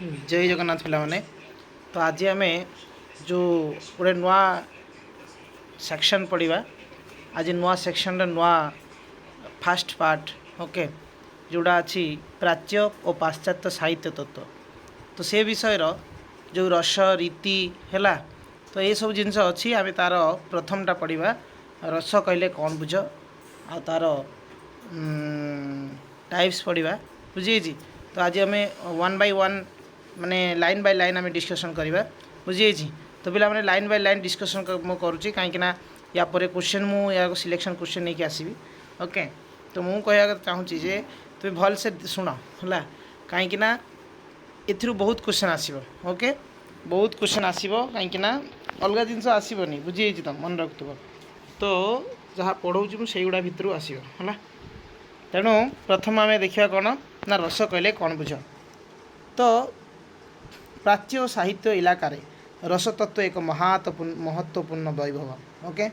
जय जगन्नाथ पिलाने। तो आज आम जो गोटे नुआ सेक्शन पढ़ा आज नुआ सेक्शन नुआ फास्ट पार्ट ओके जोड़ा अच्छी प्राच्य और पाश्चात्य साहित्य तत्व तो से विषय जो रस रीति है तो ये सब जिनस अच्छी आम तार प्रथमटा पढ़ा रस कहले कौन बुझ आ तार टाइप्स पढ़ा बुझी तो आज आम वन बाय वन माने लाइन बाय लाइन आम डिस्कसन करवा बुझी तो पिला माने लाइन बाय लाइन डिस्कसन करुँची कहीं या पर क्वेश्चन मु या सिलेक्शन क्वेश्चन नहीं आसबि ओके तो मु कह चाहूँगी जे तुम भल से शुण है कहीं एथि बहुत क्वेश्चन आसो ओके बहुत क्वेश्चन आसो कहीं अलग जिनस आसबनी बुझी तो मन रखुव तो जहाँ पढ़ाऊँ मुझे गुड़ा भितर आसो है तेणु प्रथम आम देखा कौन ना रस कहले कौन बुझ तो प्राच्य और साहित्य इलाकार रसतत्व एक महत्वपूर्ण वैभव ओके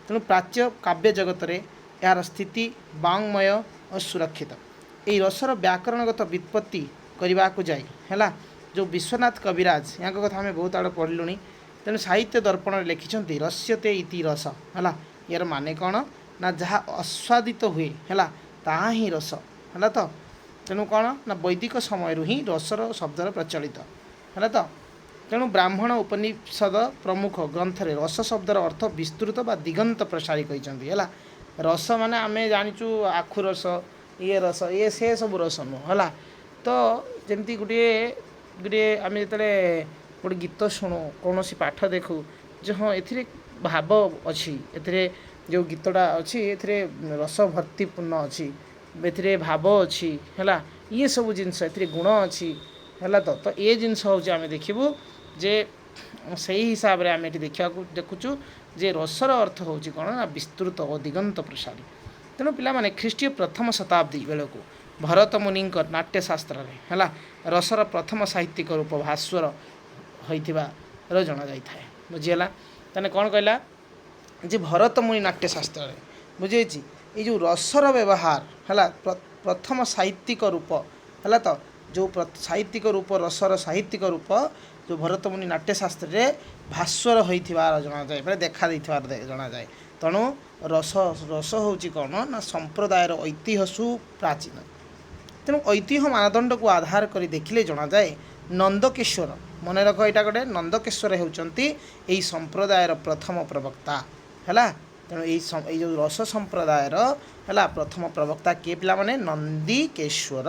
तेणु प्राच्य काव्य जगत रे यार स्थिति वांग्मय और सुरक्षित यही रसर व्याकरणगत व्युत्पत्ति करने को जाए है जो विश्वनाथ कविराज यहाँ कथा आम बहुत आड़ पढ़लुणी तेणु साहित्य दर्पण लिखिं रस्यते इति रस है यार माने कौन ना जहाँ आस्वादित हुए है ताहा ही रस है तो तेणु कौन ना वैदिक समय ही रसर शब्दर प्रचलित है तो तेणु ब्राह्मण उपनिषद प्रमुख ग्रंथ रे रस शब्दर अर्थ विस्तृत बा दिगंत प्रसारी कहते है रस माने आम जाचु आखु रस ये से सब रस नुह है तो जमती गोटे गोटे आम जो गोटे गीत शुणु कौन सी पाठ देखू जो हाँ ए भाव अच्छी ए जो गीतटा अच्छी ए रस भर्तीपूर्ण अच्छी ए भाव अच्छी है ये सब जिनस ए गुण अच्छी है तो ये जिनस हूँ आम देखू जे से हिसाब से आम ये देखा देखुचु जे रसर अर्थ हूँ कौन ना विस्तृत और दिगंत प्रसारी तेणु पिला ख्रीष्टीय प्रथम शताब्दी बेलू भरत मुनि नाट्यशास्त्र है रसर प्रथम साहित्यिक रूप भास्वर होइथिबार जना जाए बुझीगला तेने कौन कहला जे भरत मुनि नाट्यशास्त्र बुझे ये जो रसर व्यवहार है प्रथम साहित्यिक रूप है तो जो साहित्यिक रूप रसर साहित्यिक रूप जो भरत मुनि नाट्यशास्त्र रे भास्वर होइथिबार जना जाए मतलब देखा देइथिबार जना जाए तेणु रस रस हूँ कौन ना संप्रदायर ऐतिह्य सुप्राचीन तेणु ऐतिह्य मानदंड को आधार कर देखिले जना जाए नंदकेश्वर मन रख यहाँ गोटे नंदकेश्वर होती यही संप्रदायर प्रथम प्रवक्ता है तेणु ये जो रस संप्रदायर है प्रथम प्रवक्ता किए पिला माने नंदीकेश्वर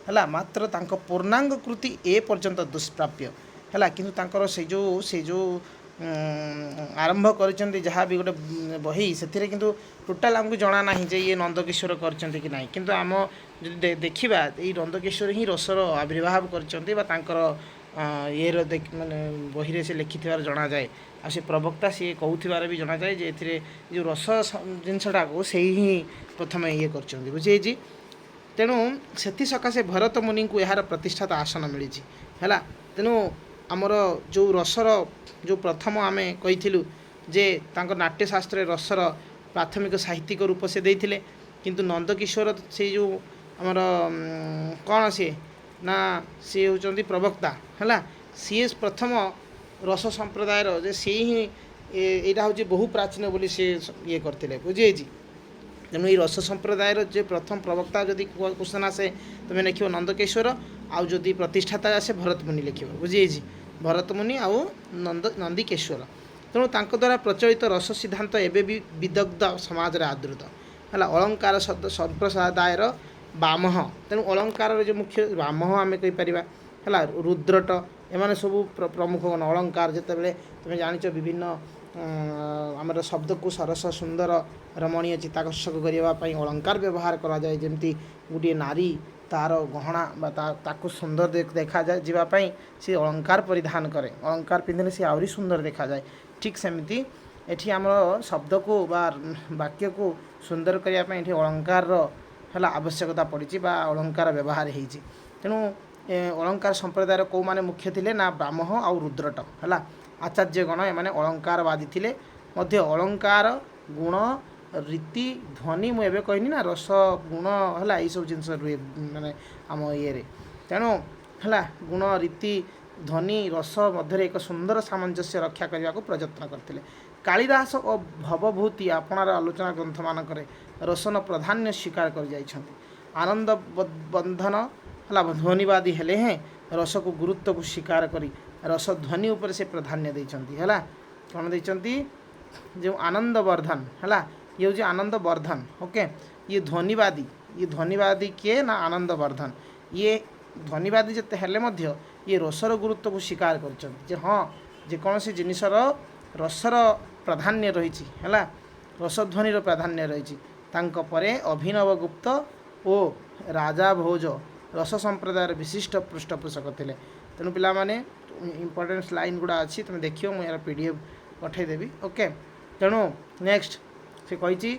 है मात्र तांको पूर्णांग कृति ए पर्यंत दुष्प्राप्य है किंतु से जो आरंभ कर जहाँ भी गोटे बही से किंतु टोटाल आमको जना ना जे ये नंदकिशोर करछंती कि नहीं किंतु आम जो देखा ये नंदकिशोर ही रसर आविर्भाव कर ये माने बही से लिखि जना जाए आ से प्रवक्ता सी कहूबार भी जना जाए जे जो रस जिनसटा को से ही प्रथम ये कर बुझे तेणु से सकाशे भरत मुनि को यार प्रतिष्ठाता आसन मिली है तेणु आमर जो रसर जो प्रथम आम कही जे तांको नाट्यशास्त्र रसर प्राथमिक साहित्यिक रूप से देते किंतु नंदकिशोर से जो आमर कौन सी ना सी होती प्रवक्ता है सी प्रथम रस संप्रदायर जे सी ही यहाँ हूँ बहु प्राचीन बोली सी ये करते बुझे तेणु ये रस संप्रदायर जो प्रथम प्रवक्ता जदि क्वेश्चन आसे तुम्हें लिख नंदकेश्वर आउ जदि प्रतिष्ठाता आसे भरत मुनि लिख बुझे भरत मुनि आउ नंदीकेश्वर तेणु तांको द्वारा प्रचलित रस सिद्धांत एवं भी विदग्ध समाज रे आदृत है अलंकार शब्द संप्रदायर बाम तेणु अलंकार जो मुख्य बाम आम कहीपर है रुद्रट एमाने सबू प्रमुख अलंकार जिते तुम जान विभिन्न आमर शब्द को सरस सुंदर रमणीय चित्ताकर्षक करने अलंकार व्यवहार करा जाए जमती गोटे नारी तार गहना ताकू सुंदर देखा जाए जीवाई सी अलंकार परिधान करे अलंकार पिंधले सी आहरी सुंदर देखा जाए ठीक सेमती एठी आमर शब्द को वाक्य को सुंदर करने अलंकार है आवश्यकता पड़ी अलंकार व्यवहार होती तेणु अलंकार संप्रदायर कौ माने मुख्य थिले ना ब्राह्मण आउ रुद्रट है आचार्यगण एमाने अलंकारवादी थिले मध्य अलंकार गुण रीति ध्वनि मुझे कहनी ना रस गुण है यही सब जिन रुए माने आम ये तेणु ହେଲା ଗୁଣ ରୀତି ଧ୍ୱନି ରସ ମଧ୍ୟରେ ଏକ ସୁନ୍ଦର ସାମଞ୍ଜସ୍ୟ ରକ୍ଷା କରିବାକୁ ପ୍ରଯତ୍ନ କରିଥିଲେ। କାଳିଦାସ ଓ ଭବଭୂତି ଆପଣାର ଆଲୋଚନା ଗ୍ରନ୍ଥମାନଙ୍କରେ ରସନ ପ୍ରାଧାନ୍ୟ ସ୍ୱୀକାର କରିଯାଇଛନ୍ତି। ଆନନ୍ଦ ବନ୍ଧନ ହେଲା ଧ୍ୱନିବାଦୀ ହେଲେ ହେଁ ରସକୁ ଗୁରୁତ୍ୱକୁ ସ୍ୱୀକାର କରି ରସ ଧ୍ୱନି ଉପରେ ସେ ପ୍ରାଧାନ୍ୟ ଦେଇଛନ୍ତି। ହେଲା କ'ଣ ଦେଇଛନ୍ତି ଯେଉଁ ଆନନ୍ଦ ବର୍ଦ୍ଧନ ହେଲା ଇଏ ହେଉଛି ଆନନ୍ଦ ବର୍ଦ୍ଧନ ଓକେ। ଇଏ ଧ୍ୱନିବାଦୀ କିଏ ନା ଆନନ୍ଦ ବର୍ଦ୍ଧନ। ଇଏ ଧ୍ୱନିବାଦୀ ଯେତେ ହେଲେ ମଧ୍ୟ ଇଏ ରସର ଗୁରୁତ୍ୱକୁ ସ୍ୱୀକାର କରିଛନ୍ତି ଯେ ହଁ ଯେକୌଣସି ଜିନିଷର ରସର ପ୍ରାଧାନ୍ୟ ରହିଛି ହେଲା ରସଧ୍ୱନିର ପ୍ରାଧାନ୍ୟ ରହିଛି। ତାଙ୍କ ପରେ ଅଭିନବ ଗୁପ୍ତ ଓ ରାଜା ଭୋଜ ରସ ସମ୍ପ୍ରଦାୟର ବିଶିଷ୍ଟ ପୃଷ୍ଠପୋଷକ ଥିଲେ। ତେଣୁ ପିଲାମାନେ ଇମ୍ପୋର୍ଟାନ୍ସ ଲାଇନ୍ ଗୁଡ଼ା ଅଛି ତୁମେ ଦେଖିବ ମୁଁ ଏହାର PDF ପଠାଇଦେବି ଓକେ। ତେଣୁ ନେକ୍ସଟ ସେ କହିଛି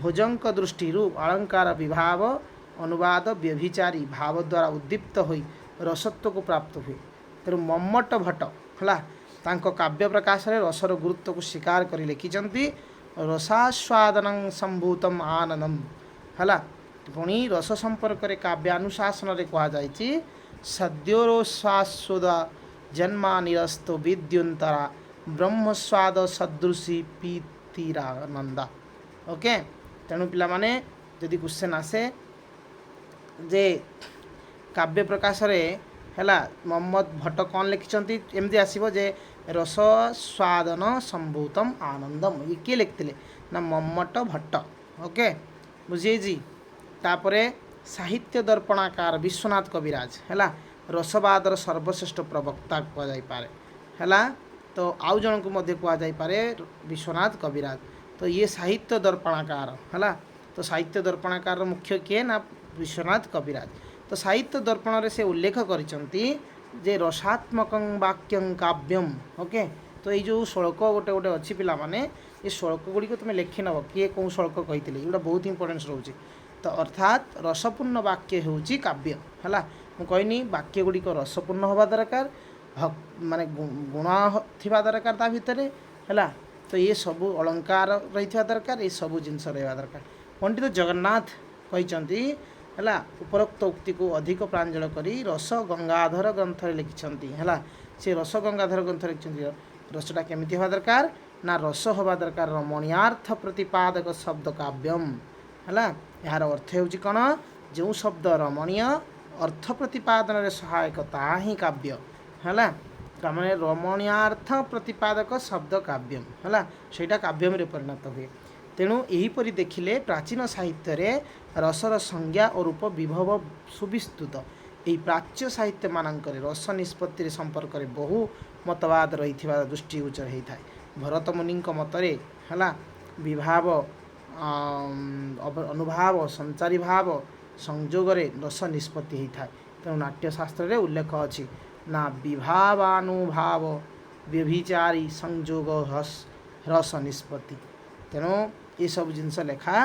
ଭୋଜଙ୍କ ଦୃଷ୍ଟିରୁ ଅଳଙ୍କାର ବିଭାବ ଅନୁବାଦ ବ୍ୟଭିଚାରୀ ଭାବ ଦ୍ୱାରା ଉଦ୍ଦୀପ୍ତ ହୋଇ ରସତ୍ୱକୁ ପ୍ରାପ୍ତ ହୁଏ। ତେଣୁ ମମ୍ମଟ ଭଟ୍ଟ ହେଲା ତାଙ୍କ କାବ୍ୟ ପ୍ରକାଶରେ ରସର ଗୁରୁତ୍ୱକୁ ସ୍ୱୀକାର କରି ଲେଖିଛନ୍ତି ରସାସ୍ୱାଦନଂ ସମ୍ଭୂତମ୍ ଆନନ୍ଦମ୍ ହେଲା। ପୁଣି ରସ ସମ୍ପର୍କରେ କାବ୍ୟାନୁଶାସନରେ କୁହାଯାଇଛି ସଦ୍ୟୋରସ୍ୱାସ୍ୱଦ ଜନ୍ମା ନିରସ୍ତ ବିଦ୍ୟୁନ୍ତରା ବ୍ରହ୍ମସ୍ୱାଦ ସଦୃଶୀ ପ୍ରୀତିରାନନ୍ଦ ଓକେ। ତେଣୁ ପିଲାମାନେ ଯଦି କ୍ୱେଶ୍ଚନ୍ ଆସେ ଯେ କାବ୍ୟ ପ୍ରକାଶରେ ହେଲା ମହମ୍ମଦ ଭଟ୍ଟ କ'ଣ ଲେଖିଛନ୍ତି ଏମିତି ଆସିବ ଯେ ରସ ସ୍ୱାଦନ ସମ୍ଭୂତମ୍ ଆନନ୍ଦମ୍ ଇଏ କିଏ ଲେଖିଥିଲେ ନା ମମ୍ମଟ ଭଟ୍ଟ ଓକେ ବୁଝିଯାଇଛି। ତାପରେ ସାହିତ୍ୟ ଦର୍ପଣାକାର ବିଶ୍ୱନାଥ କବିରାଜ ହେଲା ରସବାଦର ସର୍ବଶ୍ରେଷ୍ଠ ପ୍ରବକ୍ତା କୁହାଯାଇପାରେ ହେଲା। ତ ଆଉ ଜଣଙ୍କୁ ମଧ୍ୟ କୁହାଯାଇପାରେ ବିଶ୍ୱନାଥ କବିରାଜ। ତ ଇଏ ସାହିତ୍ୟ ଦର୍ପଣାକାର ହେଲା। ତ ସାହିତ୍ୟ ଦର୍ପଣାକାରର ମୁଖ୍ୟ କିଏ ନା ବିଶ୍ୱନାଥ କବିରାଜ। ତ ସାହିତ୍ୟ ଦର୍ପଣରେ ସେ ଉଲ୍ଲେଖ କରିଛନ୍ତି ଯେ ରସାତ୍ମକଂ ବାକ୍ୟଂ କାବ୍ୟମ୍ ଓକେ। ତ ଏଇ ଯେଉଁ ଶ୍ଳୋକ ଗୋଟେ ଅଛି ପିଲାମାନେ ଏ ଶ୍ଳୋକ ଗୁଡ଼ିକ ତୁମେ ଲେଖିନେବ କିଏ କେଉଁ ଶ୍ଳୋକ କହିଥିଲେ ଏଗୁଡ଼ା ବହୁତ ଇମ୍ପୋର୍ଟାନ୍ସ ରହୁଛି। ତ ଅର୍ଥାତ୍ ରସପୂର୍ଣ୍ଣ ବାକ୍ୟ ହେଉଛି କାବ୍ୟ ହେଲା। ମୁଁ କହିନି ବାକ୍ୟ ଗୁଡ଼ିକ ରସପୂର୍ଣ୍ଣ ହେବା ଦରକାର ମାନେ ଗୁଣ ଥିବା ଦରକାର ତା ଭିତରେ ହେଲା। ତ ଇଏ ସବୁ ଅଳଙ୍କାର ରହିଥିବା ଦରକାର ଏସବୁ ଜିନିଷ ରହିବା ଦରକାର। ପଣ୍ଡିତ ଜଗନ୍ନାଥ କହିଛନ୍ତି ହେଲା ଉପରୋକ୍ତ ଉକ୍ତିକୁ ଅଧିକ ପ୍ରାଞ୍ଜଳ କରି ରସ ଗଙ୍ଗାଧର ଗ୍ରନ୍ଥରେ ଲେଖିଛନ୍ତି ହେଲା। ସେ ରସ ଗଙ୍ଗାଧର ଗ୍ରନ୍ଥରେ ଲେଖିଛନ୍ତି ରସଟା କେମିତି ହେବା ଦରକାର ନା ରସ ହେବା ଦରକାର ରମଣୀୟାର୍ଥ ପ୍ରତିପାଦକ ଶବ୍ଦ କାବ୍ୟମ୍ ହେଲା। ଏହାର ଅର୍ଥ ହେଉଛି କ'ଣ ଯେଉଁ ଶବ୍ଦ ରମଣୀୟ ଅର୍ଥ ପ୍ରତିପାଦନରେ ସହାୟକ ତାହା ହିଁ କାବ୍ୟ ହେଲା। ତାମାନେ ରମଣୀୟାର୍ଥ ପ୍ରତିପାଦକ ଶବ୍ଦ କାବ୍ୟମ୍ ହେଲା ସେଇଟା କାବ୍ୟମରେ ପରିଣତ ହୁଏ। ତେଣୁ ଏହିପରି ଦେଖିଲେ ପ୍ରାଚୀନ ସାହିତ୍ୟରେ ରସର ସଂଜ୍ଞା ଓ ରୂପ ବିଭବ ସୁବିସ୍ତୃତ। ଏହି ପ୍ରାଚ୍ୟ ସାହିତ୍ୟମାନଙ୍କରେ ରସ ନିଷ୍ପତ୍ତିରେ ସମ୍ପର୍କରେ ବହୁ ମତବାଦ ରହିଥିବା ଦୃଷ୍ଟିଗୋଚର ହୋଇଥାଏ। ଭରତ ମୁନିଙ୍କ ମତରେ ହେଲା ବିଭାବ ଅନୁଭାବ ସଞ୍ଚାରୀ ଭାବ ସଂଯୋଗରେ ରସ ନିଷ୍ପତ୍ତି ହୋଇଥାଏ। ତେଣୁ ନାଟ୍ୟଶାସ୍ତ୍ରରେ ଉଲ୍ଲେଖ ଅଛି ନା ବିଭାବାନୁଭାବ ବ୍ୟଭିଚାରୀ ସଂଯୋଗ ରସ ନିଷ୍ପତ୍ତି। ତେଣୁ ଏସବୁ ଜିନିଷ ଲେଖା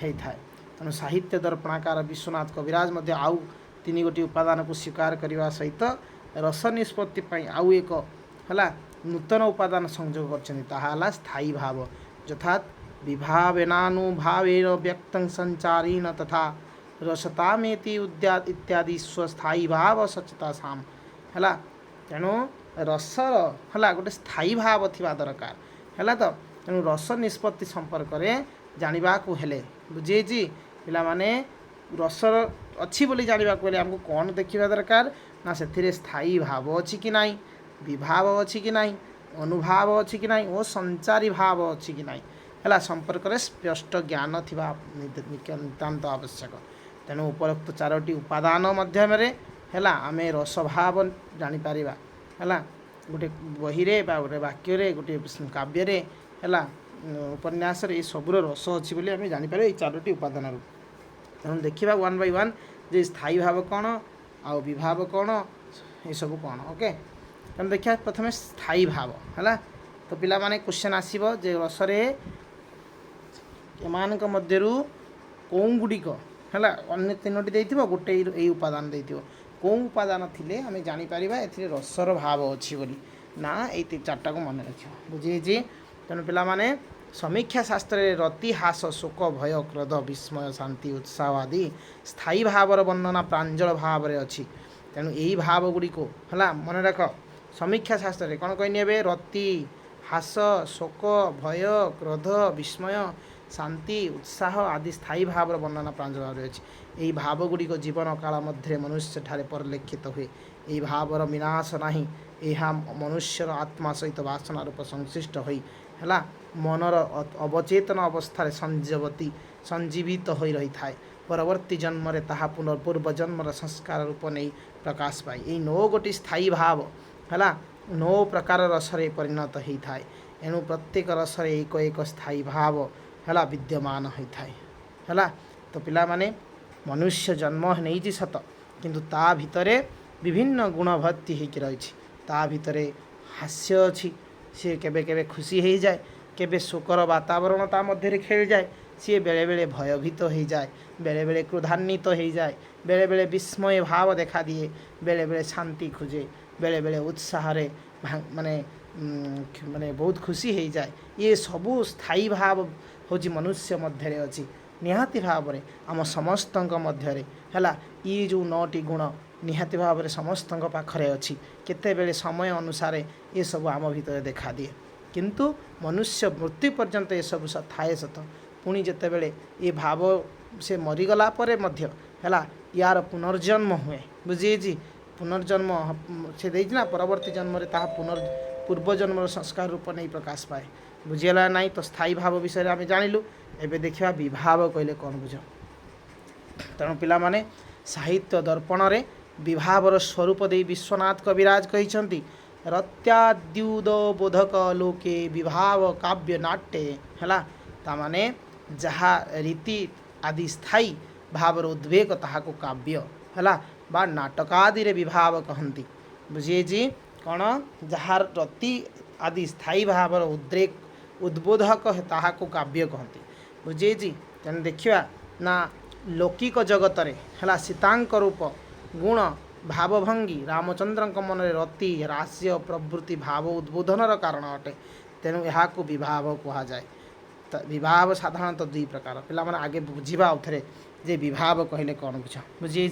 ହେଇଥାଏ। ତେଣୁ ସାହିତ୍ୟ ଦର୍ପଣାକାର ବିଶ୍ୱନାଥ କବିରାଜ ମଧ୍ୟ ଆଉ 3 ଉପାଦାନକୁ ସ୍ୱୀକାର କରିବା ସହିତ ରସ ନିଷ୍ପତ୍ତି ପାଇଁ ଆଉ ଏକ ହେଲା ନୂତନ ଉପାଦାନ ସଂଯୋଗ କରିଛନ୍ତି ତାହା ହେଲା ସ୍ଥାୟୀ ଭାବ ଯଥାତ୍ ବିଭାବେନାନୁଭାବେନ ବ୍ୟକ୍ତଂ ସଞ୍ଚାରୀନ ତଥା ରସତାମେତି ଇତ୍ୟାଦି ସ୍ୱସ୍ଥାୟୀ ଭାବ ସଚେତାସାମ୍ ହେଲା। ତେଣୁ ରସର ହେଲା ଗୋଟେ ସ୍ଥାୟୀ ଭାବ ଥିବା ଦରକାର ହେଲା। ତ ତେଣୁ ରସ ନିଷ୍ପତ୍ତି ସମ୍ପର୍କରେ ଜାଣିବାକୁ ହେଲେ ବୁଝିଯାଇଛି ପିଲାମାନେ ରସର ଅଛି ବୋଲି ଜାଣିବାକୁ ହେଲେ ଆମକୁ କ'ଣ ଦେଖିବା ଦରକାର ନା ସେଥିରେ ସ୍ଥାୟୀ ଭାବ ଅଛି କି ନାହିଁ ବିଭାବ ଅଛି କି ନାହିଁ ଅନୁଭାବ ଅଛି କି ନାହିଁ ଓ ସଞ୍ଚାରୀ ଭାବ ଅଛି କି ନାହିଁ ହେଲା ସମ୍ପର୍କରେ ସ୍ପଷ୍ଟ ଜ୍ଞାନ ଥିବା ନିତାନ୍ତ ଆବଶ୍ୟକ। ତେଣୁ ଉପରୋକ୍ତ 4ଟି ଉପାଦାନ ମାଧ୍ୟମରେ ହେଲା ଆମେ ରସଭାବ ଜାଣିପାରିବା ହେଲା। ଗୋଟେ ବହିରେ ବା ଗୋଟେ ବାକ୍ୟରେ ଗୋଟେ କାବ୍ୟରେ ହେଲା ଉପନ୍ୟାସରେ ଏ ସବୁର ରସ ଅଛି ବୋଲି ଆମେ ଜାଣିପାରିବା ଏଇ 4ଟି ଉପାଦାନରୁ। ତେଣୁ ଦେଖିବା 1 by 1 ଯେ ସ୍ଥାୟୀ ଭାବ କ'ଣ ଆଉ ବିଭାବ କ'ଣ ଏସବୁ କ'ଣ ଓକେ। ତେଣୁ ଦେଖିବା ପ୍ରଥମେ ସ୍ଥାୟୀ ଭାବ ହେଲା। ତ ପିଲାମାନେ କ୍ୱେଶ୍ଚନ୍ ଆସିବ ଯେ ରସରେ ଏମାନଙ୍କ ମଧ୍ୟରୁ କେଉଁ ଗୁଡ଼ିକ ହେଲା ଅନ୍ୟ 3ଟି ଦେଇଥିବ ଗୋଟେ ଏଇ ଉପାଦାନ ଦେଇଥିବ କେଉଁ ଉପାଦାନ ଥିଲେ ଆମେ ଜାଣିପାରିବା ଏଥିରେ ରସର ଭାବ ଅଛି ବୋଲି ନା ଏଇ 4ଟାକୁ ମନେ ରଖିବ ବୁଝିଯାଇଛି। ତେଣୁ ପିଲାମାନେ ସମୀକ୍ଷା ଶାସ୍ତ୍ରରେ ରତି ହାସ ଶୋକ ଭୟ କ୍ରୋଧ ବିସ୍ମୟ ଶାନ୍ତି ଉତ୍ସାହ ଆଦି ସ୍ଥାୟୀ ଭାବର ବର୍ଣ୍ଣନା ପ୍ରାଞ୍ଜଳ ଭାବରେ ଅଛି। तेणु यही भाव गुड़िक है मन रख समीक्षा शास्त्र कौन कहने रति हास शोक भय क्रोध विस्मय शांति उत्साह आदि स्थायी भाव वर्णना प्रांजल अच्छी यही भाव गुड़िक जीवन काल मध्य मनुष्य ठारे परिलक्षित हुए यही भावर विनाश नहीं यह मनुष्यर आत्मा सहित वासना रूप संश्लिष्ट होई है मनर अवचेतन अवस्था संजीवित हो रही थाए परवर्ती जन्म रे ताहा पुनर्पूर्व जन्मर संस्कार रूप नहीं प्रकाश पाए यही 9 गोटी स्थायी भाव है 9 प्रकार रसरे परिणत होता है एणु प्रत्येक रसरे एक एक स्थायी भाव है विद्यमान होता है तो पिला माने मनुष्य जन्म नहीं सत किंतु ता भितरे विभिन्न गुण भर्ती होकर रही ता भितरे हास्य अच्छी सी केबे केबे खुशी हो जाए केबे शोकर वातावरण ता मध्य खेल जाए सी बेले बेले भयभीत हो जाए बेले बेले क्रोधान्वित हो जाए बेले बेले विस्मय भाव देखा दिए बेले बेले शांति खोजे बेले बेले उत्साह माने माने बहुत खुशी हो जाए ये सबू स्थायी भाव हूँ मनुष्य मध्य अच्छी निहाती भाव में आम समस्त मध्य है ये जो 9टी गुण निहाती भाव में समस्त पाखरे अच्छी केते समय अनुसार ये सब आम भीतर देखा दिए किंतु मनुष्य मृत्यु पर्यंत ये सब थाए सत पुणी जितेबले ये भाव से मरीगला परे मध्य है यार पुनर्जन्म हुए बुझे जी पुनर्जन्म से देना परवर्ती जन्म रे ताहा पूर्वजन्म संस्कार रूप नहीं प्रकाश पाए बुझीगला ना तो स्थायी भाव विषय आम जानिलु एवं देखा विभाव कहले कौन बुझ तेणु पिला माने साहित्य दर्पण रे विभावर स्वरूप दे विश्वनाथ कविराज कहते रत्याद्युद बोधक लोके विभाव काव्य नाट्य है तामाने जहाँ रीति आदि स्थायी भावर उद्वेग ताहाको काव्य है बा नाटकादि रे विभाव कहती बुझे जी कौन जहाँ रति आदि स्थायी भावर उद्रेक उद्बोधक ताहाको काव्य कहती बुझे जी तेणु देखा ना लौकिक जगत है सीतांक रूप गुण भावभंगी रामचंद्र मन में रति रास्य प्रवृत्ति भाव उद्बोधनर कारण अटे तेणु यहाँ विभाव कह जाए तो विभाव साधारणतः 2 प्रकार पिला माने आगे बुझा आउथरे जे विभाव कहले कौन बुझ बुझे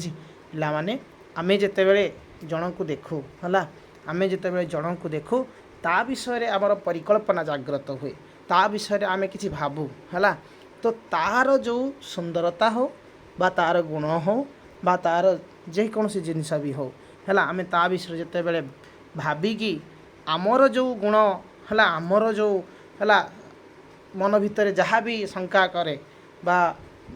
पिला माने आमे जेतेबेले जन को देखू है आमे जेतेबेले जन को देखू ता विषय आमर परिकल्पना जागृत हुए ता विषय आमे किछि भाबू है तो तार जो सुंदरता हो बा तार गुण हो बा तार जेकोसी जिनस भी हो है आम ता विषय जितेबले भाविकी आमर जो गुण है आमर जो है मन भितर जहाँ भी शंका करे बा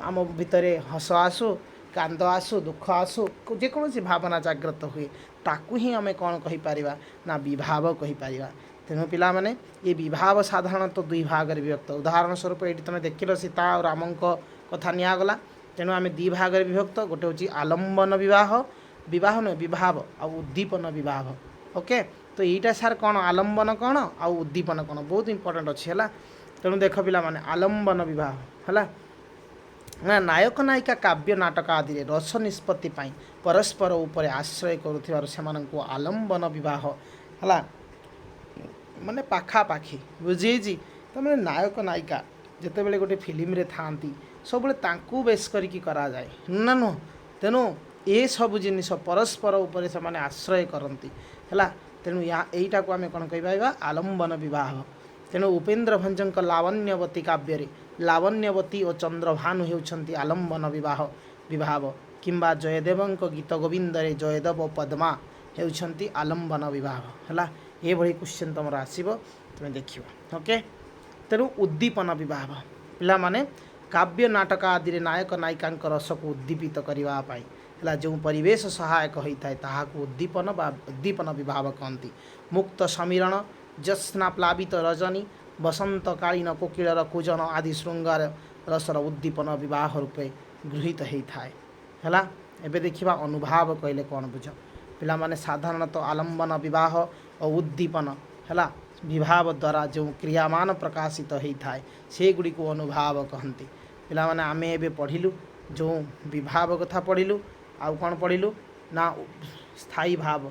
आम भितर हस आसु कांद आसु दुख आसु जेकोसी भावना जागृत हुए ताकू ही आम कौन कहीपर ना विभाव कहीपर तेणु पिला माने ये विभाव साधारणतः 2 भाग विभक्त उदाहरण स्वरूप ये तुम देखिल सीता और राम कथा निगला तेणु आम 2 भाग विभक्त गोटे हूँ आलम्बन विवाह विवाह नुहे विभाव आ उद्दीपन विवाह ओके तो यहीटा सार कौन आलम्बन कौन आ उद्दीपन कौन बहुत इंपोर्टेंट अच्छी है तेणु देख पिला माने आलम्बन विवाह है ना नायक नायिका काव्य नाटक आदि रस निष्पत्ति परस्पर उपर आश्रय करूँ आलम्बन विवाह है माने पाखापाखि बुझे जी तो मैंने नायक नायिका जितेबले गोटे फिल्म रे थांती सब बेस करिकी करा जाए ना नुह तेणु ये सब जिनिस परस्पर उपर से माने आश्रय करती है तेणु यहीटा को आम कौन कह आलम्बन विवाह तेणु उपेन्द्र भंजक लावण्यवती काव्य लावण्यवती और चंद्रभानु होती आलम्बन विवाह विभाव किंबा जयदेव गीत गोविंद जयदेव पद्मा होती आलम्बन विवाह है ये भली क्वेश्चन तुम आसो तुम देखा ओके तेणु उद्दीपन विवाह पिला माने काव्य नाटक आदि नायक नायिका रस को उद्दीपित करने है जो परिवेश सहायक होता है ताहाको उद्दीपन बा उद्दीपन विभाव कहती मुक्त समीरण ज्योत्स्ना प्लावित रजनी बसंतकालीन कोकिलर कूजन आदि श्रृंगार रसर उद्दीपन विवाह रूपे गृहीत होता है एबे देखिबा अनुभाव कहले कौन बुझ पिला माने साधारणतः आलम्बन विवाह और उद्दीपन है विभाव द्वारा जो क्रियामान प्रकाशित होता है से गुड़ी को अनुभाव कहती पिला माने आमे एबे पढ़िलु जो विभाव कथा पढ़िलु आउ कौन पढ़िलु ना स्थायी भाव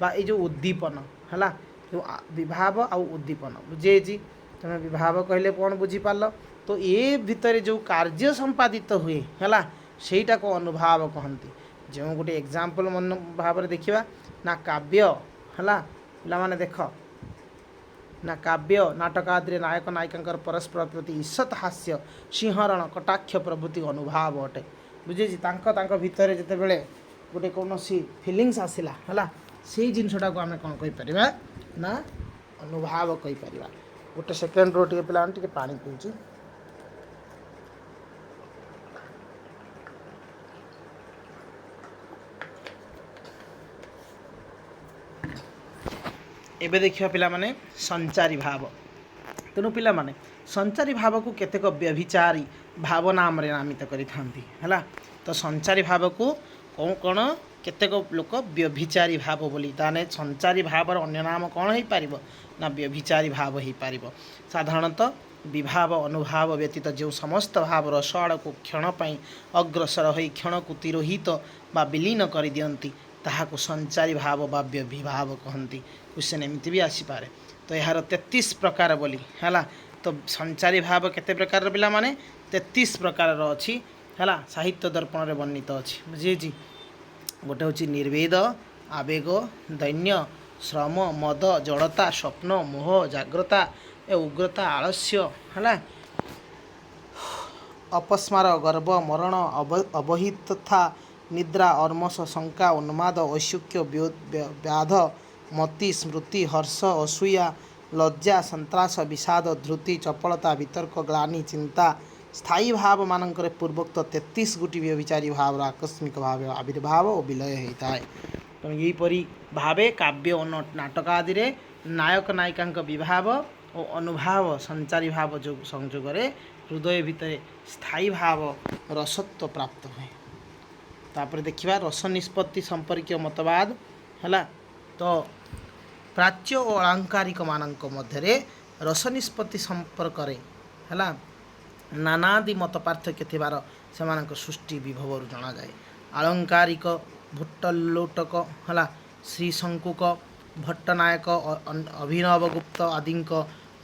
बा ये जो उद्दीपन है जो विभाव आउ उद्दीपन बुझे जी तुम विभाव कहले कौन बुझीपार तो ये भितर जो कार्य संपादित हुए है सेटा को अनुभाव कहती जो गोटे एग्जाम्पल मन भाव देखा ना काव्य है पे देख ना काव्य नाटक आदि नायक नायिका परस्पर प्रति ईषत हास्य सिंहरण कटाक्ष प्रभृति अनुभाव अटे बुझे भितर जिते बड़े गोटे कौन सी फिलिंग्स आसला है से जिनटा को आम कौन कहीपर ना अनुभाव कहीपर गोटे सेकेंड रो टे पे पानी पीऊँ एबे देखिए पिला माने संचारी भाव तेणु पिला माने संचारी भाव को केतेक व्यभिचारी भाव नाम रे नामित करि थांती हला तो संचारी भाव को कौन कौन केतेक लोक व्यभिचारी भाव बोली ताने संचारी भावर अन्य नाम कौन हो पारिबो ना व्यभिचारी भाव हो पारिबो साधारणतः विभाव अनुभाव व्यतीत जो समस्त भाव रस आड़ को क्षण पाई अग्रसर हो क्षण को तिरोहित बा विलीन कर दियंती ताहाको संचारी भाव बा व्यभिभाव कहती क्वेश्चन एमती भी आसीपे तो यार 33 प्रकार बोली है तो संचारी भाव केते प्रकार पिला माने 33 प्रकार अच्छी है साहित्य दर्पण में वर्णित अच्छी बुझे गोटे हूँ निर्वेद आवेग दैन्य श्रम मद जड़ता स्वप्न मोह जाग्रता ए उग्रता आलस्य है अपस्मार गर्भ मरण अवहितथा निद्रा अर्मस शंका उन्माद ऐशुक्य व्याध मति स्मृति हर्ष असूया लज्जा संत्रास विषाद धृति चपलता वितर्क ग्लानि चिंता स्थायी भाव मानक पूर्वोक्त 33 गोटी व्यभिचारी भाव आकस्मिक भाव आविर्भाव और विलय होता है तेणु यहीपरी भावे काव्य और नाटक आदि रे नायक नायिका विभाव और अनुभाव संचारी भाव जो संयोग हृदय भितर स्थायी भाव रसत्व प्राप्त हुए तापर देखिबा रस निष्पत्ति संपर्क मतवाद है तो प्राच्य और अलंकारिक मानक मध्य रस निष्पत्ति संपर्क है नानादि मत पार्थक्य थिबार सेमानक सृष्टि विभव जना जाए आलंकारिक भट्टलोटक है श्रीशंकुक भट्टनायक अभिनवगुप्त आदि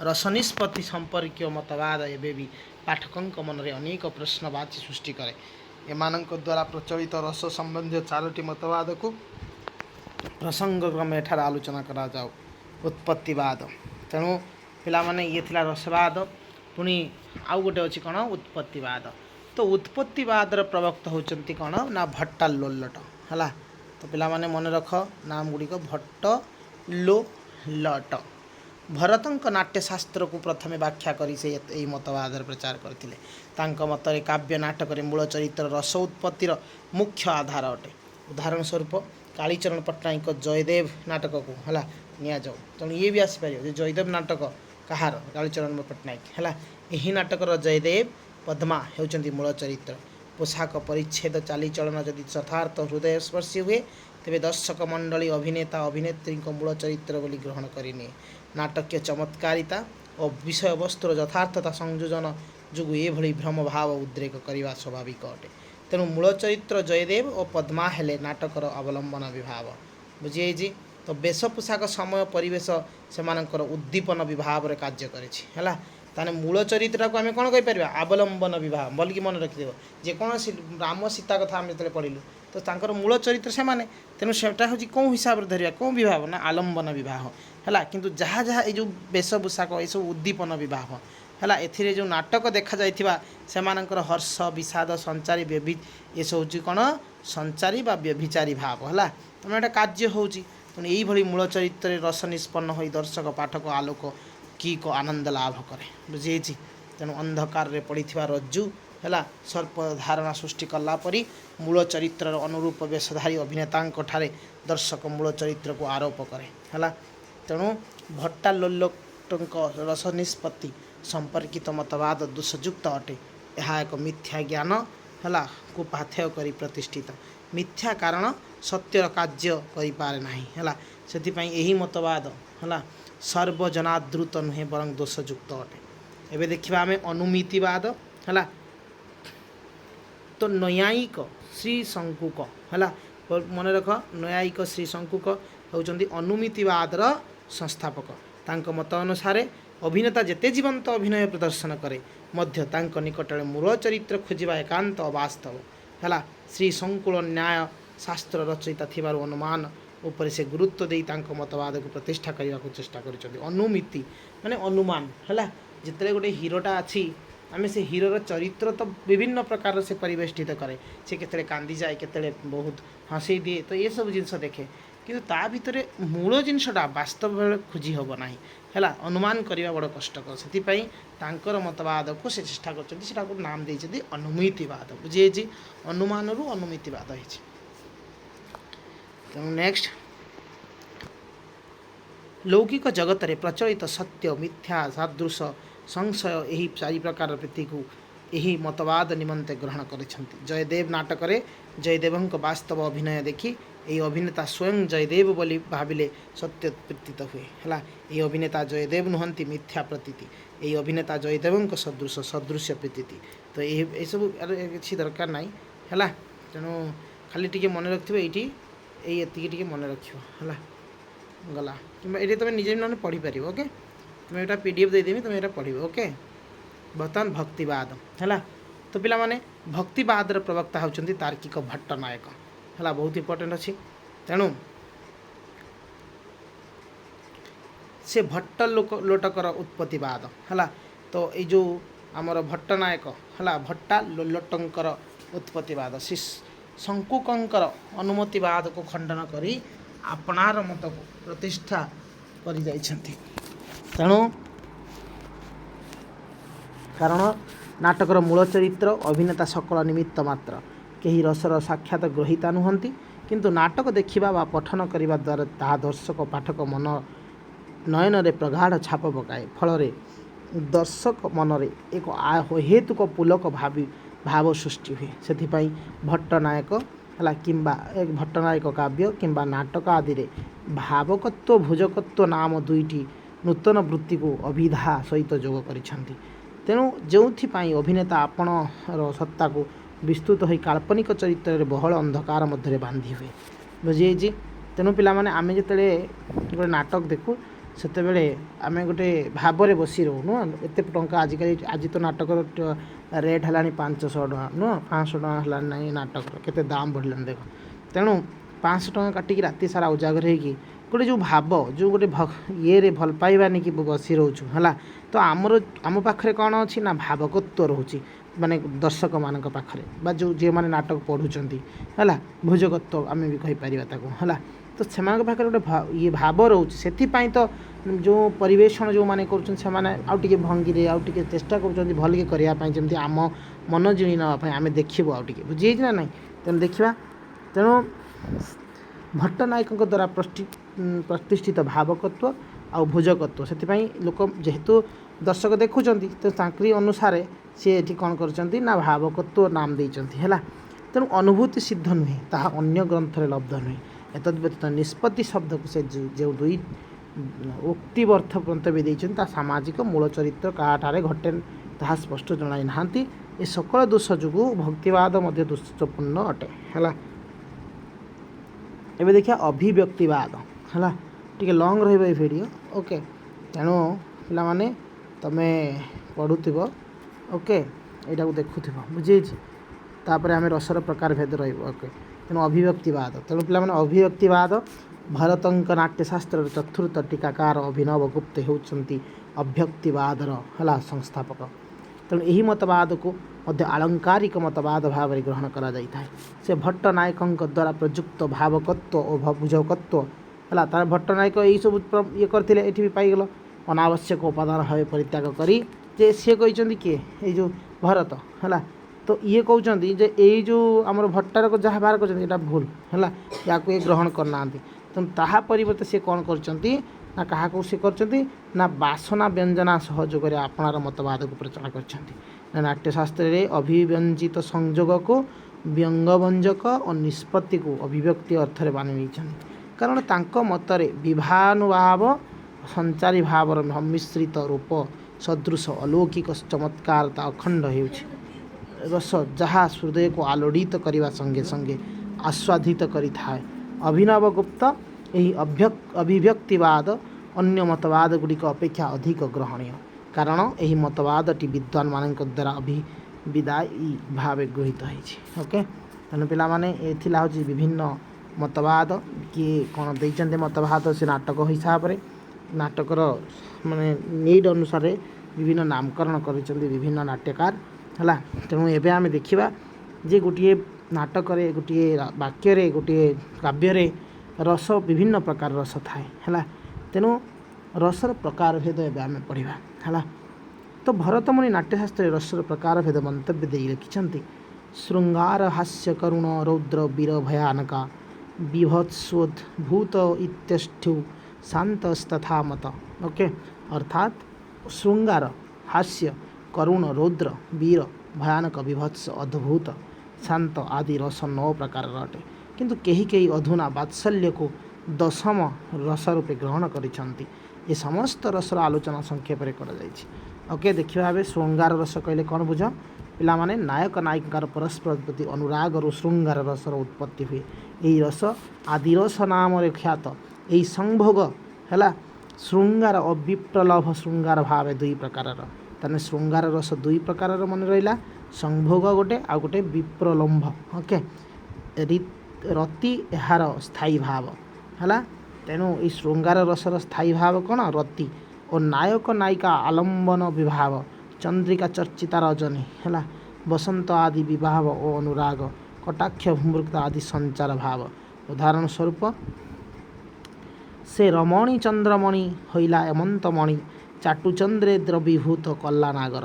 रस निष्पत्ति संपर्क मतवाद एवं भी पाठकों मन में अनेक प्रश्नवाची सृष्टि करे एमानक द्वारा प्रचलित रस संबंधी 4टी मतवाद को प्रसंग क्रम एठार आलोचना करा जाओ उत्पत्तिवाद तेणु पिला माने ये थिला रसवाद पुणी आउ गोटे अच्छी कौन उत्पत्तिवाद तो उत्पत्तिवादर प्रवक्ता होचंती कौन ना भट्टालोलट है तो पिला माने मन रख नाम गुड़िक भट्टलोलट भरतंक नाट्यशास्त्र को प्रथमे व्याख्या करी से यही मतवादर प्रचार करते मतरे काव्य नाटक मूल चरित्र रस उत्पत्तिर मुख्य आधार अटे उदाहरण स्वरूप कालीचरण पट्टनायक जयदेव नाटक को है नि जाऊ तेणु ये भी आसपार जयदेव नाटक कहार कालीचरण पट्टनायक है यही नाटकर जयदेव पद्मा होती मूल चरित्र पोशाक परिच्छेद चालीचलन जदि यथार्थ हृदय स्पर्शी हुए तेरे दर्शक मंडली अभिनेता अभिनेत्री मूल चरित्र बोली ग्रहण करें नाटकीय चमत्कारिता और विषय वस्तुर यथार्थता संयोजन जो ये भ्रम भाव उद्रेक करने स्वाभाविक अटे तेणु मूल चरित्र जयदेव और पद्मा हेले नाटकर अवलंबन विभाव बुझी तो बेश पोशाक समय परिवेश से उद्दीपन विभाव कार्य करे ताने मूल चरित्र को आम कौन कहीपर अवलंबन विवाह बोलिकी मन रखिदेव जेकोसी राम सीता कथा आम जो पढ़लु तो तांकर मूल चरित्र से माने तेणु सेटा हूँ कौन हिसाब से धरिया कौन विवाह ना आलम्बन विवाह है किंतु जहाँ जहाँ ये बेश पोशाक ये सब उद्दीपन विवाह है एथिरे जो नाटक देखा जाइथिबा सेमानंकर हर्ष विषाद संचारी ये सब हूँ कौन संचारी बा व्यभिचारी भाव है तुम एटा कार्य होची तेणु यही मूल चरित्र रस निष्पन्न हो दर्शक पाठक आलोक की को आनंद लाभ करे बुझे तेणु अंधकार रे पड़ी रज्जु है सर्प धारणा सृष्टि कलापरी मूल चरित्र अनुरूप वेशधारी अभिनेता ठारे दर्शक मूल चरित्र को आरोप करे है तेणु भट्टालोलट रस निष्पत्ति संपर्कित मतवाद दोषयुक्त अटे यह एक मिथ्या ज्ञान है को पाथेय करी प्रतिष्ठित मिथ्या कारण सत्यर कार्य करें ना है से यही मतवाद है सर्वजनादृत नुहे बरं दोषयुक्त अटे एवं देखा आम अनुमितिवाद है तो नैयायिक श्री शंकुक है मन रख नैयायिक श्री शंकुक होउचंदी अनुमितिवादर संस्थापक तांको मत अनुसार अभिनेता जेते जीवंत अभिनय प्रदर्शन करे मध्य तांको निकट मूल चरित्र खोजा एकांत अवास्तव है श्री संकुल न्याय शास्त्र रचयिता थिबारु अनुमान उपरे से गुरुत्व देई तांको मतवाद को प्रतिष्ठा करने को चेष्टा करिसेंती। अनुमिति माने अनुमान हला जितले गोटे हीरोटा अछि आमे से हीरोर चरित्र तो विभिन्न प्रकार से परिवेष्टित करे से केतले कांदी जाए केतले बहुत हंसई दिए तो ये सब जिनस देखे किंतु ता भितरे मूल जिनसटा वास्तव बेले खोजी हब नाही है अनुमान करने बड़ कष्टकर से तांकर मतवाद को से चेष्टा कर नाम देते अनुमितिवाद बुझे अनुमान रु अनुमितिवाद है। तेणु नेक्स्ट लौकिक जगत रे प्रचलित सत्य मिथ्या सादृश संशय यही चारि प्रकार वृत्ति को यही मतवाद निमंते ग्रहण करिसेंती। जयदेव नाटक रे जयदेवंक वास्तव अभिनय देखी यही अभिनेता स्वयं जयदेव बोली भाविले सत्य प्रतीत हुए है। ये अभिनेता जयदेव नुहंती मिथ्या प्रतीति यही अभिनेता जयदेवंक सदृश सदृश्य प्रतीति तो ये सब किसी दरकार ना है। तेणु खाली टी मन रखिए ये मन रखा गला कि तुम निजे मैंने पढ़ी पार ओके तुम्हें यहाँ PDF देदेवी तुम यहाँ पढ़ ओके। बर्तमान भक्तिवाद है तो पिला माने भक्तिवाद प्रवक्ता होती तार्किक भट्टनायक है बहुत इंपोर्टेंट अच्छी। तेणु से भट्ट लोटकर उत्पत्तिवाद है तो ये जो आमर भट्टनायक है भट्टा लोटंकर उत्पत्तिवाद से शंकुकंकर अनुमतिवाद को खंडन करी आपणार मत को प्रतिष्ठा कर जाइछंती। तेणु कारण नाटकर मूल चरित्र अभिनेता सकल निमित्त मात्र कहीं रसर साक्षात ग्रहीता नुहंती किंतु नाटक देखिबा बा पठन करिबा द्वारा ताहा दर्शक पाठक मन नयन रे प्रगाढ़ छाप पकाए फल दर्शक मन रे एक हेतुक पुलक भाव सृष्टि हुए। से भट्टनायक है किंबा एक भट्टनायक काव्य किंबा नाटक आदि रे भावकत्व भुजकत्व नाम दुईटी नूतन वृत्ति को अभिधा सहित जोग करिसेंती। तेणु जो अभिनेता आपण सत्ता को विस्तृत हो काल्पनिक चरित्र बहल अंधकार मध्य बांधि हुए बुझे। तेणु पिला माने आमे जेतेले गोटे नाटक देखु सेते बेले आमे गोटे भाव बसी रहू नुह एत टंका आजिकल आज तो नाटक रेट है 500 टଙ୍କା नुह 500 टଙ୍କା है ना नाटक केते दाम बढ़लान देख। तेणु 500 टଙ୍କା काटिकी राति सारा उजागर होगी गोटे जो भाव जो गोटे ये भल पाइबानी कि बसी रोचु है तो आम पाखे कौन अच्छी ना भावकत्व रोचे माने दर्शक मान पाखे बा जो जे माने नाटक पढ़ुंट है भुजकत्व आम भी कहीपर है तो से पाखे गोटे ये भाव रोचे से तो जो परिवेशन जो माने कर भंगी आउ चेष्टा कर भल के करने आम मन जिणी नापी आम देखू आउ बुझे ना ना तेणु देखा। तेणु भट्टनायक द्वारा प्रतिष्ठित भावकत्व आ भुजकत्व से लोक जेहेतु दर्शक देखुं तो तांकरी अनुसार सी ये कौन कर भावकत्व नाम देती है। तेणु अनुभूति सिद्ध नुहे ताहा अन्य ग्रंथ लब्ध नुहे एतद व्यतीत निष्पत्ति शब्द को से जो दुई उक्तिवर्थ ग्रंथ भी देते सामाजिक मूल चरित्र काठारे घटे ताहा स्पष्ट जनाई नाहांती। ए सकल दोष जो भक्तिवाद मध्य दोषपूर्ण अटे है। एबे देखिए अभिव्यक्तिवाद है टी लंग रीडियो ओके। तेणु पे तुम पढ़ुव ओके यहाँ को देखुव बुझे तापर आम रसर प्रकार भेद रोके। तेणु अभिव्यक्तिवाद तेणु पे अभिव्यक्तिवाद भरतंक नाट्यशास्त्र चतुर्थ टीकाकार अभिनव गुप्त होती अभ्यक्तिवादर है संस्थापक। तेणु यही मतवाद को मध्य आलंकारिक मतवाद भाव में ग्रहण करा जाता है। से भट्टनायक द्वारा प्रयुक्त भावकत्व और भुजकत्व है तार भट्टनायक यही सब ये करते ये भी पाईगल अनावश्यक उपादान भाव परित्याग करी जे सी कहते किए ये जो भरत है तो ये कहते जे यही जो आम भट्टार को जहाँ बाहर कर भूल है या ग्रहण करना तेणु ताहा परिवर्ते सी कौन कर क्या से कर बासना व्यंजना सहयोग आपणार मतवाद को प्रचार कर नाट्यशास्त्र रे अभिव्यंजित संयोग को व्यंगव्यंजक और निष्पत्ति को अभिव्यक्ति अर्थ में बानी नहीं कारण तांको मतरे विभानुभाव संचारी भाव मिश्रित रूप सदृश अलौकिक चमत्कारता अखंड रस जहाँ हृदय को आलोड़ित करने संगे संगे आस्वादित करिथाए। अभिनव गुप्त यही अभिव्यक्तिवाद अन्य मतवाद गुड़िक अपेक्षा अधिक ग्रहणीय कारण यही मतवादटी विद्वान मान द्वारा अभिविदायी भाव गृहीत है। ओके तेणु पाने एथिला हूँ विभिन्न मतवाद किए कौन देते मतवाद से नाटक हिसाब से नाटकर माने नीड अनुसार विभिन्न नामकरण कर विभिन्न नाट्यकार है। तेणु एवं आम देखा जे गोटे नाटक गोटे वाक्य गोटे काव्य रस विभिन्न प्रकार रस थाए है। तेणु रसर प्रकार भेद एवं आम पढ़ा है। तो भरतमुनि नाट्यशास्त्र रसर प्रकार भेद मंतव्य दे लिखिं श्रृंगार हास्य करुण रौद्र वीर भयानका बिभत्सोद्भूत इत्यष्ठु शांतस्तथा मत। ओके, अर्थात श्रृंगार हास्य करुण रौद्र वीर भयानक विभत्स अद्भुत शांत आदि रस 9 प्रकार अटे, किंतु कहीं कहीं अधुना वात्सल्य को दशम रस रूपे ग्रहण करिसेंति। ये समस्त रसर आलोचना संक्षेप में कर। ओके, देखिए भाव श्रृंगार रस कहले कौन बुझ पिला माने नायक नायिकार परस्पर प्रति अनुराग और श्रृंगार रसर उत्पत्ति हुए। यही रस आदि रस नाम ख्यात यही संभोग है। श्रृंगार और विप्रलभ श्रृंगार भाव 2 प्रकार। ताने श्रृंगार रस 2 प्रकार मन रहा, संभोग गोटे आ गोटे विप्रलम्भ। ओके, रति यार स्थायी भाव है। तेणु ये श्रृंगार रसर स्थायी भाव कौन रति और नायक नायिका आलम्बन विभाव चंद्रिका चर्चिता रजनी है। बसंत आदि विवाह और अनुराग कटाक्ष भूमृक्ता आदि संचार भाव। उदाहरण स्वरूप से रमणी चंद्रमणि हईला एमंतमणि चाटुचंद्रे द्रवीभूत कला नागर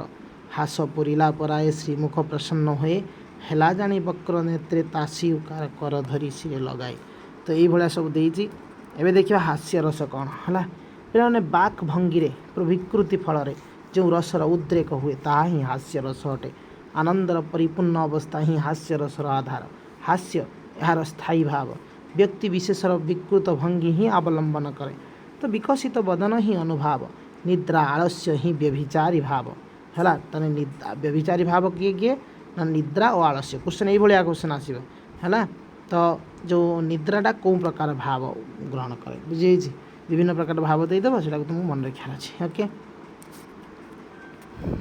हास पुरीला पराए श्रीमुख प्रसन्न हुए हेला जानी वक्र नेत्रे तासी उकार कर धरी सिरे लगाए। तो ये भाया सब देती। एवं देखा हास्य रस कौन है। पे बाक भंगी विकृति फल जो रसर उद्रेक हुए ता ही हास्य रस अटे। आनंदर परिपूर्ण अवस्था ही हास्य रसर आधार। हास्य यार स्थायी भाव व्यक्ति विशेषर विकृत भंगी ही अवलंबन करे। तो विकसित बदन ही अनुभाव निद्रा आलस्य ही व्यभिचारी भाव है। तेने व्यभिचारी भाव किए किए ना निद्रा और आलस्य। क्वेश्चन ये क्वेश्चन आसो है। तो जो निद्राटा कौ प्रकार भाव ग्रहण करे बुझे विभिन्न प्रकार भाव देदेव से तुमको मन रखार अच्छे। ओके,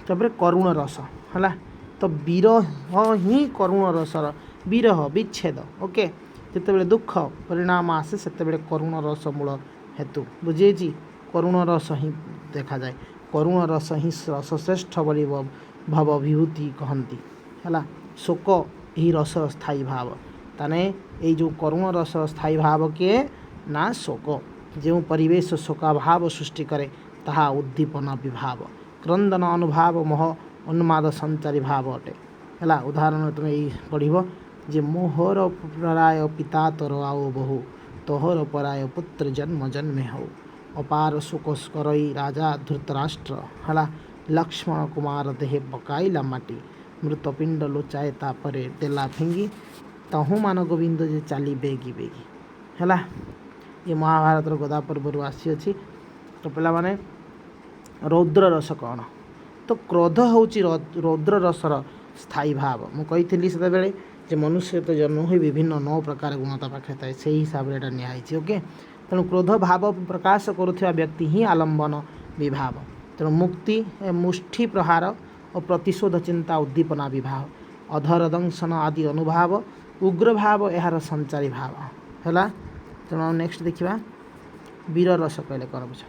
तपर करुण रस है। तो विरह ही करुण रसर विरह विच्छेद। ओके, जिते दुख परिणाम आसे से करुण रस मूल हेतु बुझे करुण रस ही देखा जाए। करुण रस ही रसश्रेष्ठ बोली भव विभूति कहती है। शोक यही रस स्थायी भाव। ताने ये जो करुण रस स्थायी भाव किए ना शोक जो परिवेश शोकाभाव सृष्टि करे ताहा उद्दीपना विभाव क्रंदन अनुभाव मोह उन्माद संचारी भाव अटे है। उदाहरण तुम यही पढ़ जे मोहर पराय पिता तोर आओ बहु तोहर पराय पुत्र जन्म जन्मे हो अपार शोक करई राजा धृतराष्ट्र है। लक्ष्मण कुमार देहे पकाइला माटी मृतपिंड लोचाए तापरे देला फिंगी तहु मान गोविंद जे चाली बेगी बेगी है। ये महाभारत गदा पर्वर आसी अच्छी। तो पिला माने रौद्र रस कौन तो क्रोध हूँ रौद्र रसर स्थायी भाव। मुझे से मनुष्य तो जन्म हुई विभिन्न 9 प्रकार गुणता पाखे थाए से हिसाब से निहाई। ओके, तेणु क्रोध भाव प्रकाश करुवा व्यक्ति ही आलम्बन विभाव। तेणु मुक्ति मुष्टि प्रहार और प्रतिशोध चिंता उद्दीपना विभाव अधर दंशन आदि अनुभाव उग्र भाव यार संचारी भाव है। तेणु नेक्स्ट देखा वीर रस कहले कौन बुझ।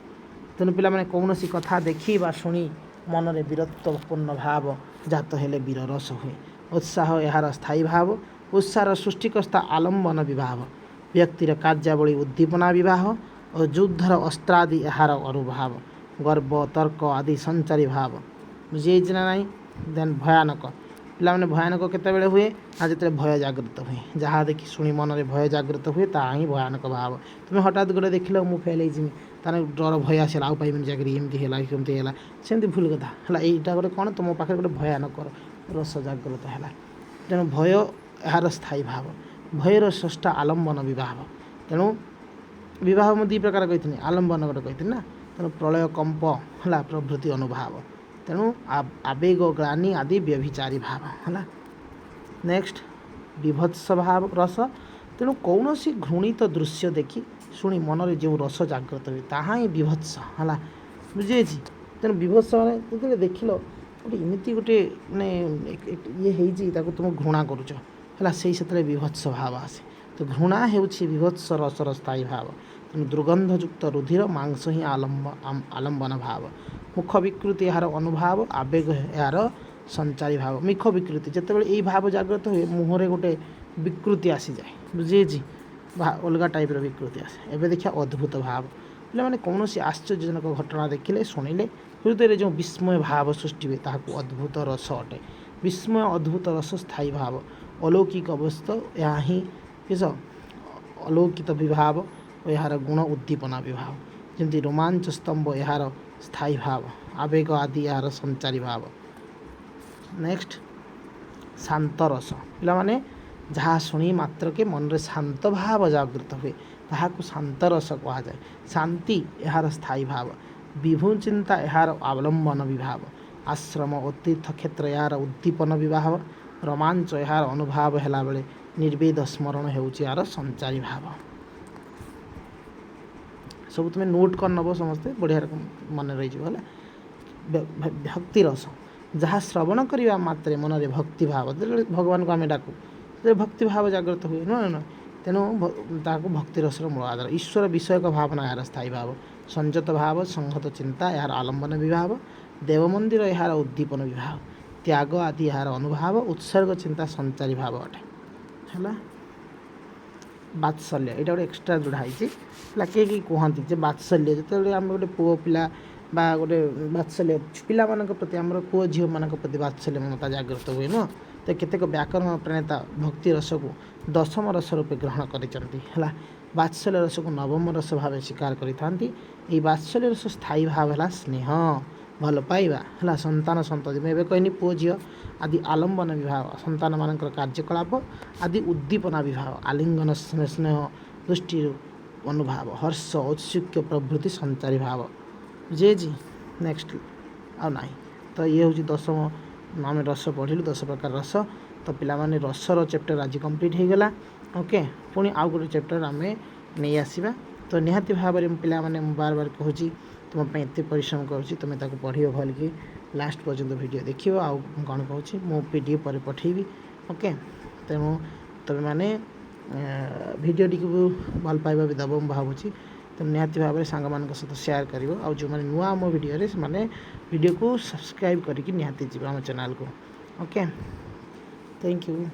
तेणु पिला माने कौन सी कथा देखी बा शुणी मन में वीरत्वपूर्ण भाव जात हेले वीर रस हुए। उत्साह यार स्थायी भाव उत्साह सृष्टिकर्ता आलम्बन विभाव व्यक्तिर कार्यावली उद्दीपना विवाह और युद्धर अस्त्रादि यार अनुभाव गर्व तर्क आदि संचारी भाव बुझे ना ना। देन भयानक पिला भयानक केतबेले हुए ना जो भय जागृत हुए जहाँ देखी शुणी मन में भय जागृत हुए ता ही भयानक भाव। तुम हठात गोटे देख मु फेल होमी तार डर भय आसला आउ पाइबनी चाकरी एमती है कमती है सेमती भूल कथा है। यहाँ गोटे कौन तुम पाखे गोटे भयानक रस जागृत है। तेणु भय यार स्थायी भाव भयर स्रष्टा आलम्बन विवाह। तेणु विवाह में 2 प्रकार कही आलम्बन गोटे कही ना। तेणु प्रलय कंप है प्रभृति अनुभाव। तेणु आवेग ग्लानि आदि व्यभिचारी भाव है। नेक्स्ट विभत्स भाव रस। तेणु कौन सी घृणित दृश्य देखी शुणी मन में जो रस जागृत हुए ताहा ही विभत्स है बुझे। तेणु विभत्स मैंने देख गोटे इमती गोटे माने ये तुम घृणा करुच ସେଇ ସେତେବେଳେ ବିଭତ୍ସ ଭାବ ଆସେ। ତ ଘୃଣା ହେଉଛି ବିଭତ୍ସ ରସର ସ୍ଥାୟୀ ଭାବ। ତେଣୁ ଦୁର୍ଗନ୍ଧଯୁକ୍ତ ରୁଧିର ମାଂସ ହିଁ ଆଲମ୍ବନ ଭାବ। ମୁଖ ବିକୃତି ଏହାର ଅନୁଭାବ, ଆବେଗ ଏହାର ସଞ୍ଚାରୀ ଭାବ। ମୁଖ ବିକୃତି ଯେତେବେଳେ ଏଇ ଭାବ ଜାଗ୍ରତ ହୁଏ ମୁହଁରେ ଗୋଟେ ବିକୃତି ଆସିଯାଏ, ବୁଝିଯାଇଛି, ଅଲଗା ଟାଇପ୍ର ବିକୃତି ଆସେ। ଏବେ ଦେଖିବା ଅଦ୍ଭୁତ ଭାବ। ପିଲାମାନେ କୌଣସି ଆଶ୍ଚର୍ଯ୍ୟଜନକ ଘଟଣା ଦେଖିଲେ ଶୁଣିଲେ ହୃଦୟରେ ଯେଉଁ ବିସ୍ମୟ ଭାବ ସୃଷ୍ଟି ହୁଏ ତାହାକୁ ଅଦ୍ଭୁତ ରସ ଅଟେ। ବିସ୍ମୟ ଅଦ୍ଭୁତ ରସ ସ୍ଥାୟୀ ଭାବ, ଅଲୌକିକ ଅବସ୍ଥା, ଏହା ହିଁ କିସ ଅଲୌକିତ ବିଭାବ ଓ ଏହାର ଗୁଣ ଉଦ୍ଦୀପନା ବିଭାବ। ଯେମିତି ରୋମାଞ୍ଚ ସ୍ତମ୍ଭ ଏହାର ସ୍ଥାୟୀ ଭାବ, ଆବେଗ ଆଦି ଏହାର ସଞ୍ଚାରୀ ଭାବ। ନେକ୍ସଟ ଶାନ୍ତ ରସ। ପିଲାମାନେ ଯାହା ଶୁଣି ମାତ୍ରକେ ମନରେ ଶାନ୍ତ ଭାବ ଜାଗୃତ ହୁଏ ତାହାକୁ ଶାନ୍ତ ରସ କୁହାଯାଏ। ଶାନ୍ତି ଏହାର ସ୍ଥାୟୀ ଭାବ, ବିଭୁ ଚିନ୍ତା ଏହାର ଅବଲମ୍ବନ ବିଭାବ, ଆଶ୍ରମ ଓ ତୀର୍ଥକ୍ଷେତ୍ର ଏହାର ଉଦ୍ଦୀପନ ବିଭାବ, ରୋମାଞ୍ଚ ଏହାର ଅନୁଭାବ ହେଲାବେଳେ ନିର୍ବେଦ ସ୍ମରଣ ହେଉଛି ଏହାର ସଞ୍ଚାରୀ ଭାବ। ସବୁ ତୁମେ ନୋଟ୍ କରିନେବ ସମସ୍ତେ, ବଢ଼ିଆ ରକମ ମନେ ରହିଯିବ ହେଲା। ଭକ୍ତି ରସ, ଯାହା ଶ୍ରବଣ କରିବା ମାତ୍ରେ ମନରେ ଭକ୍ତି ଭାବ, ଯେତେବେଳେ ଭଗବାନଙ୍କୁ ଆମେ ଡାକୁ ସେତେବେଳେ ଭକ୍ତି ଭାବ ଜାଗ୍ରତ ହୁଏ, ନୁହେଁ। ତେଣୁ ତାହାକୁ ଭକ୍ତି ରସର ମୂଳ ଆଧାର। ଈଶ୍ୱର ବିଷୟକ ଭାବନା ଏହାର ସ୍ଥାୟୀ ଭାବ, ସଂଯତ ଭାବ, ସଂହତ ଚିନ୍ତା ଏହାର ଆଲମ୍ବନ ବିଭାବ, ଦେବ ମନ୍ଦିର ଏହାର ଉଦ୍ଦୀପନ ବିଭାବ, ତ୍ୟାଗ ଆଦି ଏହାର ଅନୁଭାବ, ଉତ୍ସର୍ଗ ଚିନ୍ତା ସଞ୍ଚାରୀ ଭାବ ଅଟେ ହେଲା। ବାତ୍ସଲ୍ୟ ଏଇଟା ଗୋଟେ ଏକ୍ସଟ୍ରା ଯୋଡ଼ା ହେଇଛି ହେଲା। କିଏ କୁହନ୍ତି ଯେ ବାତ୍ସଲ୍ୟ ଯେତେବେଳେ ଆମେ ଗୋଟେ ପୁଅ ପିଲା ବା ଗୋଟେ ବାତ୍ସଲ୍ୟ ପିଲାମାନଙ୍କ ପ୍ରତି, ଆମର ପୁଅ ଝିଅମାନଙ୍କ ପ୍ରତି ବାତ୍ସଲ୍ୟ ମମତା ଜାଗ୍ରତ ହୁଏ, ନୁହଁ। ତ କେତେକ ବ୍ୟାକରଣ ପ୍ରଣେତା ଭକ୍ତି ରସକୁ ଦଶମ ରସ ରୂପେ ଗ୍ରହଣ କରିଛନ୍ତି ହେଲା। ବାତ୍ସଲ୍ୟ ରସକୁ ନବମ ରସ ଭାବେ ସ୍ୱୀକାର କରିଥାନ୍ତି। ଏହି ବାତ୍ସଲ୍ୟ ରସ ସ୍ଥାୟୀ ଭାବ ହେଲା ସ୍ନେହ, ଭଲ ପାଇବା ହେଲା, ସନ୍ତାନ ସନ୍ତତି, ମୁଁ ଏବେ କହିନି ପୁଅ ଝିଅ ଆଦି, ଆଲମ୍ବନ ବିଭାବ, ସନ୍ତାନମାନଙ୍କର କାର୍ଯ୍ୟକଳାପ ଆଦି ଉଦ୍ଦୀପନା ବିଭାବ, ଆଲିଙ୍ଗନ ସ୍ନେହ ଦୃଷ୍ଟିରୁ ଅନୁଭାବ, ହର୍ଷ ଔତ୍ସୁକ୍ୟ ପ୍ରଭୃତି ସଞ୍ଚାରୀ ଭାବ, ବୁଝିଯାଇଛି। ନେକ୍ସଟ ଆଉ ନାହିଁ। ତ ଇଏ ହେଉଛି ଦଶମ, ଆମେ ରସ ପଢ଼ିଲୁ 10 ପ୍ରକାର ରସ। ତ ପିଲାମାନେ ରସର ଚାପ୍ଟର ଆଜି କମ୍ପ୍ଲିଟ୍ ହେଇଗଲା। ଓକେ, ପୁଣି ଆଉ ଗୋଟେ ଚାପ୍ଟର ଆମେ ନେଇ ଆସିବା। ତ ନିହାତି ଭାବରେ ପିଲାମାନେ ମୁଁ ବାର କହୁଛି ତୁମ ପାଇଁ ଏତେ ପରିଶ୍ରମ କରୁଛି, ତୁମେ ତାକୁ ପଢ଼ିବ ଭଲକି, ଲାଷ୍ଟ ପର୍ଯ୍ୟନ୍ତ ଭିଡ଼ିଓ ଦେଖିବ। ଆଉ କ'ଣ କହୁଛି ମୁଁ PDF ପରେ ପଠାଇବି। ଓକେ, ତେଣୁ ତୁମେମାନେ ଭିଡ଼ିଓଟିକୁ ଭଲ ପାଇବା ବି ଦେବ ମୁଁ ଭାବୁଛି। ତେଣୁ ନିହାତି ଭାବରେ ସାଙ୍ଗମାନଙ୍କ ସହିତ ସେୟାର କରିବ। ଆଉ ଯେଉଁମାନେ ନୂଆ ଆମ ଭିଡ଼ିଓରେ ସେମାନେ ଭିଡ଼ିଓକୁ ସବସ୍କ୍ରାଇବ୍ କରିକି ନିହାତି ଯିବେ ଆମ ଚ୍ୟାନେଲକୁ। Okay, thank you.